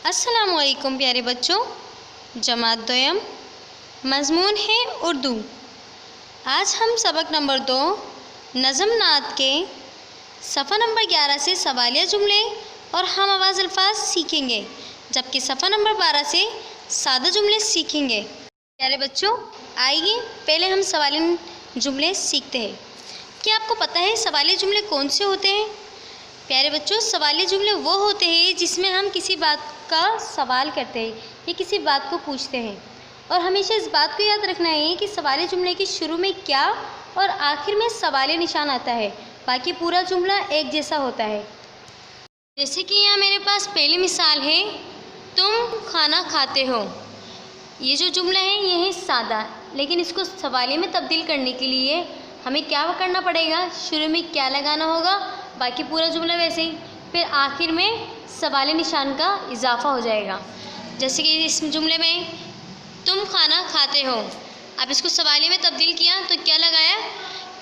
अस्सलामुअलैकुम प्यारे बच्चों। जमात दोयम, मज़मून है उर्दू। आज हम सबक नंबर 2 नज़म नात के सफ़ा नंबर 11 से सवालिया जुमले और हम आवाज़ अल्फाज सीखेंगे, जबकि सफ़ा नंबर 12 से सादा जुमले सीखेंगे। प्यारे बच्चों, आइए पहले हम सवालिया जुमले सीखते हैं। क्या आपको पता है सवालिया जुमले कौन से होते हैं? प्यारे बच्चों, सवालिया जुमले वो होते हैं जिसमें हम किसी बात का सवाल करते हैं या किसी बात को पूछते हैं, और हमेशा इस बात को याद रखना है कि सवालिया जुमले के शुरू में क्या और आखिर में सवालिया निशान आता है, बाकी पूरा जुमला एक जैसा होता है। जैसे कि यहाँ मेरे पास पहली मिसाल है, तुम खाना खाते हो। ये जो जुमला है ये है सादा, लेकिन इसको सवालिया में तब्दील करने के लिए हमें क्या करना पड़ेगा? शुरू में क्या लगाना होगा, बाकी पूरा जुमला वैसे ही, फिर आखिर में सवालिया निशान का इजाफा हो जाएगा। जैसे कि इस जुमले में तुम खाना खाते हो, अब इसको सवालिया में तब्दील किया तो क्या लगाया?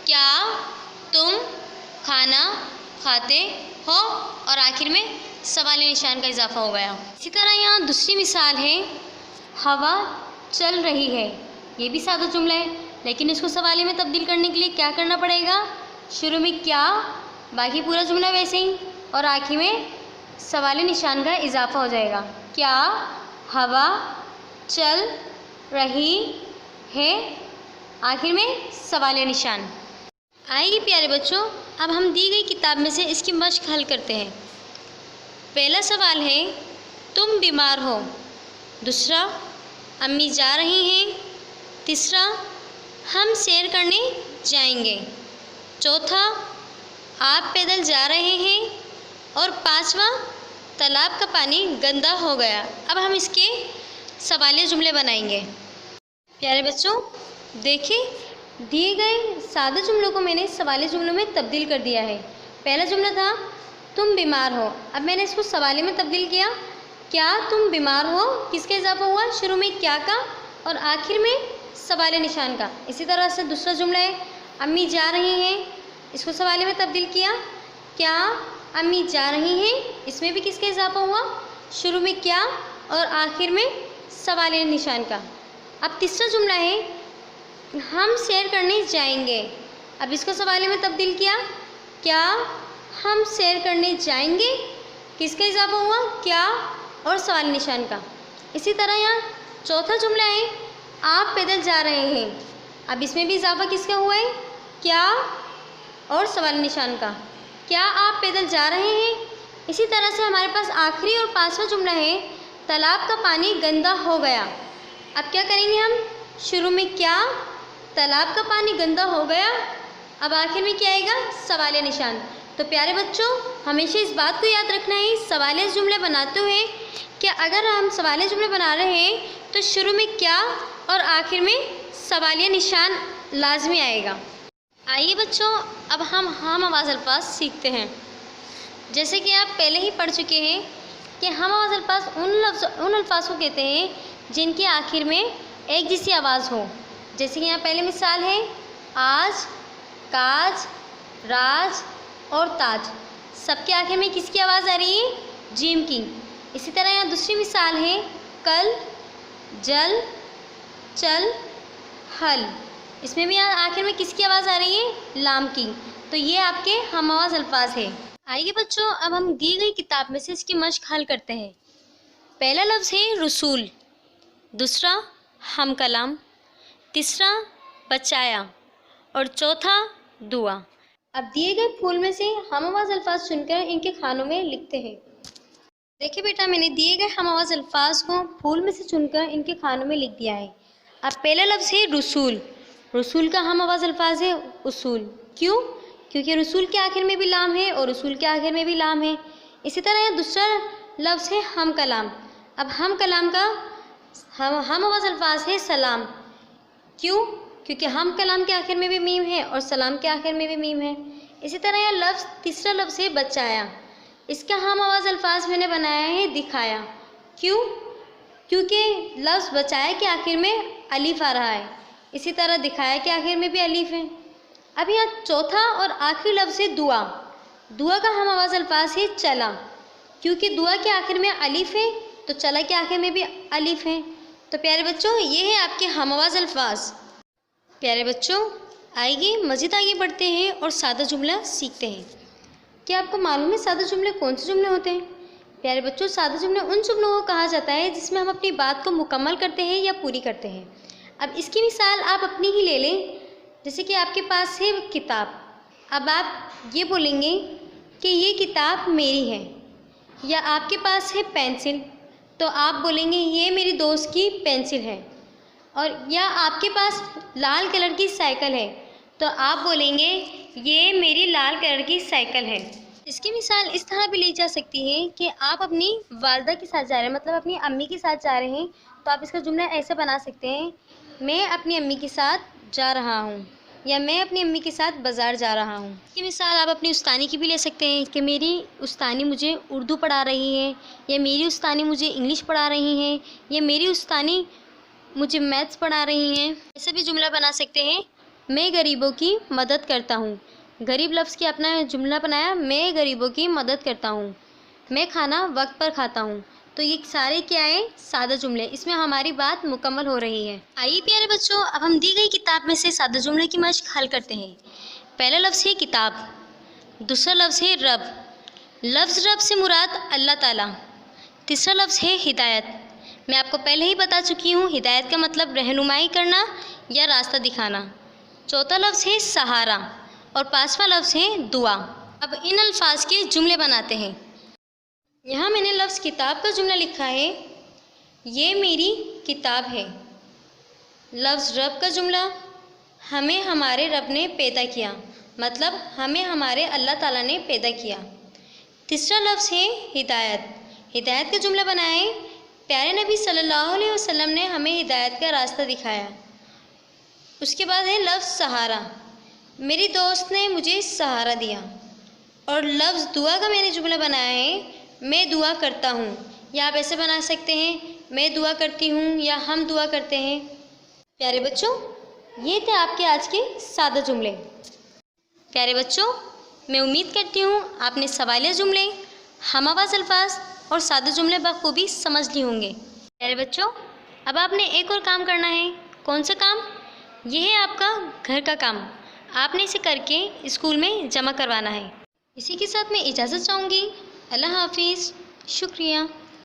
क्या तुम खाना खाते हो, और आखिर में सवालिया निशान का इजाफा हो गया। इसी तरह यहाँ दूसरी मिसाल है, हवा चल रही है। ये भी सादा जुमला है, लेकिन इसको सवालिया में तब्दील करने के लिए क्या करना पड़ेगा? शुरू में क्या, बाकी पूरा जुमला वैसे ही, और आखिर में सवालिया निशान का इजाफा हो जाएगा। क्या हवा चल रही है, आखिर में सवालिया निशान। आइए प्यारे बच्चों, अब हम दी गई किताब में से इसकी मश्क हल करते हैं। पहला सवाल है, तुम बीमार हो। दूसरा, अम्मी जा रही हैं। तीसरा, हम सैर करने जाएंगे। चौथा, आप पैदल जा रहे हैं। और पांचवा, तालाब का पानी गंदा हो गया। अब हम इसके सवालिया जुमले बनाएंगे। प्यारे बच्चों, देखिए दिए गए सादे जुमलों को मैंने सवालिया जुमलों में तब्दील कर दिया है। पहला जुमला था तुम बीमार हो, अब मैंने इसको सवालिया में तब्दील किया। क्या तुम बीमार हो, किसका इजाफा हुआ? शुरू में क्या का और आखिर में सवालिया निशान का। इसी तरह से दूसरा जुमला है, अम्मी जा रही हैं, इसको सवालिया में तब्दील किया। क्या अम्मी जा रही हैं, इसमें भी किसका इजाफा हुआ? शुरू में क्या और आखिर में सवालिया निशान का। अब तीसरा जुमला है, हम सैर करने जाएंगे, अब इसको सवालिया में तब्दील किया। क्या हम सैर करने जाएंगे, किसका इजाफा हुआ? क्या और सवालिया निशान का। इसी तरह यहाँ चौथा जुमला है, आप पैदल जा रहे हैं, अब इसमें भी इजाफा किसका हुआ है? क्या और सवालिया निशान का। क्या आप पैदल जा रहे हैं। इसी तरह से हमारे पास आखिरी और पांचवा जुमला है, तालाब का पानी गंदा हो गया। अब क्या करेंगे हम? शुरू में क्या, तालाब का पानी गंदा हो गया, अब आखिर में क्या आएगा? सवालिया निशान। तो प्यारे बच्चों, हमेशा इस बात को याद रखना है सवालिया जुमले बनाते हुए कि अगर हम सवालिया जुमले बना रहे हैं तो शुरू में क्या और आखिर में सवालिया निशान लाजमी आएगा। आइए बच्चों, अब हम आवाज़ अल्फाज सीखते हैं। जैसे कि आप पहले ही पढ़ चुके हैं कि हम आवाज़ अल्फाज उन अल्फाज को कहते हैं जिनके आखिर में एक जैसी आवाज़ हो। जैसे कि यहाँ पहली मिसाल है, आज, काज, राज और ताज, सबके आखिर में किसकी आवाज़ आ रही है? जीम की। इसी तरह यहाँ दूसरी मिसाल है, कल, जल, चल, हल, इसमें भी आखिर में किसकी आवाज़ आ रही है? लाम की। तो ये आपके हम आवाज़ अल्फाज है। आइए बच्चों, अब हम दी गई किताब में से इसकी मश्क हल करते हैं। पहला लफ्ज़ है रसूल, दूसरा हम कलाम, तीसरा बचाया और चौथा दुआ। अब दिए गए फूल में से हम आवाज़ अल्फाज चुनकर इनके खानों में लिखते हैं। देखिए बेटा, मैंने दिए गए हम आवाज़ अल्फाज को फूल में से चुनकर इनके खानों में लिख दिया है। अब पहला लफ्ज़ है रसूल। रसूल का हम आवाज़ अल्फाज है उसूल। क्यों? क्योंकि रसूल के आखिर में भी लाम है और रसूल के आखिर में भी लाम है। इसी तरह यह दूसरा लफ्ज़ है हम कलाम। अब हम कलाम का हम आवाज़ अल्फाज है सलाम। क्यों? क्योंकि हम कलाम के आखिर में भी मीम है और सलाम के आखिर में भी मीम है। इसी तरह यह लफ्ज़ तीसरा लफ्ज़ है बचाया। इसका हम आवाज़ अल्फाज मैंने बनाया है दिखाया। क्यों? क्योंकि लफ्ज़ बचाया के आखिर में अलीफ आ रहा है, इसी तरह दिखाया के आखिर में भी अलीफ है। अब यहाँ चौथा और आखिरी लफ्ज़ है दुआ। दुआ का हम आवाज़ अल्फाज है चला। क्योंकि दुआ के आखिर में अलिफ है तो चला के आखिर में भी अलिफ है। तो प्यारे बच्चों, ये है आपके हमआवाज़ अल्फाज। प्यारे बच्चों, आइए मज़ीद आगे बढ़ते हैं और सादा जुमला सीखते हैं। क्या आपको मालूम है सादा जुमले कौन से जुमले होते हैं? प्यारे बच्चों, सादा जुमले उन जुमलों को कहा जाता है जिसमें हम अपनी बात को मुकम्मल करते हैं या पूरी करते हैं। अब इसकी मिसाल आप अपनी ही ले लें। जैसे कि आपके पास है किताब, अब आप ये बोलेंगे कि ये किताब मेरी है। या आपके पास है पेंसिल, तो आप बोलेंगे ये मेरी दोस्त की पेंसिल है। और या आपके पास लाल कलर की साइकिल है, तो आप बोलेंगे ये मेरी लाल कलर की साइकिल है। इसकी मिसाल इस तरह भी ली जा सकती है कि आप अपनी वालदा के साथ जा रहे हैं, मतलब अपनी अम्मी के साथ जा रहे हैं, तो आप इसका जुमला ऐसे बना सकते हैं, मैं अपनी अम्मी के साथ जा रहा हूँ, या मैं अपनी अम्मी के साथ बाज़ार जा रहा हूँ। इसकी मिसाल आप अपनी उस्तानी की भी ले सकते हैं कि मेरी उस्तानी मुझे उर्दू पढ़ा रही है, या मेरी उस्तानी मुझे इंग्लिश पढ़ा रही हैं, या मेरी उस्तानी मुझे मैथ्स पढ़ा रही हैं। ऐसे भी जुमला बना सकते हैं, मैं गरीबों की मदद करता हूँ। गरीब लफ्ज़ की अपना जुमला बनाया, मैं गरीबों की मदद करता हूँ। मैं खाना वक्त पर खाता हूँ। तो ये सारे क्या है? सादा जुमले। इसमें हमारी बात मुकम्मल हो रही है। आइए प्यारे बच्चों, अब हम दी गई किताब में से सादा जुमले की मश्क हल करते हैं। पहला लफ्ज़ है किताब, दूसरा लफ्ज़ है रब, लफ्ज़ रब से मुराद अल्लाह ताला। तीसरा लफ्ज़ है हिदायत। मैं आपको पहले ही बता चुकी हूँ, हिदायत का मतलब रहनुमाई करना या रास्ता दिखाना। चौथा लफ्ज़ है सहारा और पांचवा लफ्ज़ है दुआ। अब इन अल्फाज के जुमले बनाते हैं। यहाँ मैंने लफ्ज़ किताब का जुमला लिखा है, ये मेरी किताब है। लफ्ज़ रब का जुमला, हमें हमारे रब ने पैदा किया, मतलब हमें हमारे अल्लाह ताला ने पैदा किया। तीसरा लफ्ज़ है हिदायत। हिदायत का जुमला बनाए, प्यारे नबी सल्लल्लाहु अलैहि वसल्लम ने हमें हिदायत का रास्ता दिखाया। उसके बाद है लफ्ज़ सहारा, मेरी दोस्त ने मुझे सहारा दिया। और लफ्ज़ दुआ का मैंने जुमला बनाया है, मैं दुआ करता हूँ, या आप ऐसे बना सकते हैं, मैं दुआ करती हूँ या हम दुआ करते हैं। प्यारे बच्चों, ये थे आपके आज के सादा जुमले। प्यारे बच्चों, मैं उम्मीद करती हूँ आपने सवालिया जुमले, हमआवाज़ अल्फाज और सादा जुमले बखूबी समझ लिए होंगे। प्यारे बच्चों, अब आपने एक और काम करना है। कौन सा काम? यह है आपका घर का काम। आपने इसे करके स्कूल में जमा करवाना है। इसी के साथ मैं इजाज़त चाहूँगी। अल्लाह हाफिज़। शुक्रिया।